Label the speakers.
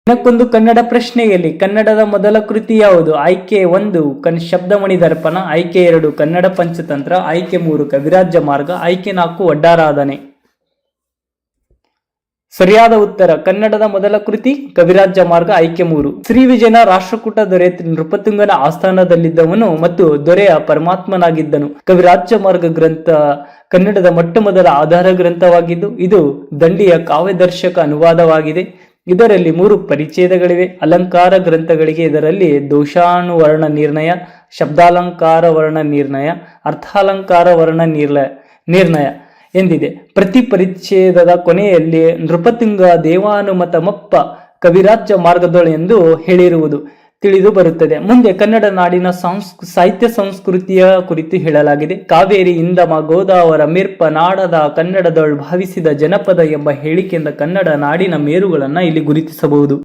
Speaker 1: ದಿನಕ್ಕೊಂದು ಕನ್ನಡ ಪ್ರಶ್ನೆಯಲ್ಲಿ ಕನ್ನಡದ ಮೊದಲ ಕೃತಿ ಯಾವುದು? ಆಯ್ಕೆ 1 ಶಬ್ದಮಣಿ ದರ್ಪಣ, ಆಯ್ಕೆ 2 ಕನ್ನಡ ಪಂಚತಂತ್ರ, ಆಯ್ಕೆ 3 ಕವಿರಾಜ್ಯ ಮಾರ್ಗ, ಆಯ್ಕೆ 4 ಒಡ್ಡಾರಾಧನೆ. ಸರಿಯಾದ ಉತ್ತರ ಕನ್ನಡದ ಮೊದಲ ಕೃತಿ ಕವಿರಾಜ್ಯ ಮಾರ್ಗ, ಆಯ್ಕೆ 3. ಶ್ರೀ ವಿಜಯನ ರಾಷ್ಟ್ರಕೂಟ ದೊರೆ ನೃಪತುಂಗನ ಆಸ್ಥಾನದಲ್ಲಿದ್ದವನು ಮತ್ತು ದೊರೆಯ ಪರಮಾತ್ಮನಾಗಿದ್ದನು. ಕವಿರಾಜ್ಯ ಮಾರ್ಗ ಗ್ರಂಥ ಕನ್ನಡದ ಮೊಟ್ಟ ಮೊದಲ ಆಧಾರ ಗ್ರಂಥವಾಗಿದ್ದು ಇದು ದಂಡಿಯ ಕಾವ್ಯದರ್ಶಕ ಅನುವಾದವಾಗಿದೆ. ಇದರಲ್ಲಿ 3 ಪರಿಚ್ಛೇದಗಳಿವೆ. ಅಲಂಕಾರ ಗ್ರಂಥಗಳಿಗೆ ಇದರಲ್ಲಿ ದೋಷಾನುವರ್ಣ ನಿರ್ಣಯ, ಶಬ್ದಾಲಂಕಾರ ವರ್ಣ ನಿರ್ಣಯ, ಅರ್ಥಾಲಂಕಾರ ವರ್ಣ ನಿರ್ಣಯ ಎಂದಿದೆ. ಪ್ರತಿ ಪರಿಚ್ಛೇದದ ಕೊನೆಯಲ್ಲಿ ನೃಪತುಂಗ ದೇವಾನುಮತ ಮಪ್ಪ ಕವಿರಾಜ್ಯ ಮಾರ್ಗದೊಳು ಎಂದು ಹೇಳಿರುವುದು ತಿಳಿದು ಬರುತ್ತದೆ. ಮುಂದೆ ಕನ್ನಡ ನಾಡಿನ ಸಾಹಿತ್ಯ ಸಂಸ್ಕೃತಿಯ ಕುರಿತು ಹೇಳಲಾಗಿದೆ. ಕಾವೇರಿ ಇಂದಮ ಗೋದಾವರ ಮಿರ್ಪ ನಾಡದ ಕನ್ನಡದೊಳು ಭಾವಿಸಿದ ಜನಪದ ಎಂಬ ಹೇಳಿಕೆಯಿಂದ ಕನ್ನಡ ನಾಡಿನ ಮೇರುಗಳನ್ನು ಇಲ್ಲಿ ಗುರುತಿಸಬಹುದು.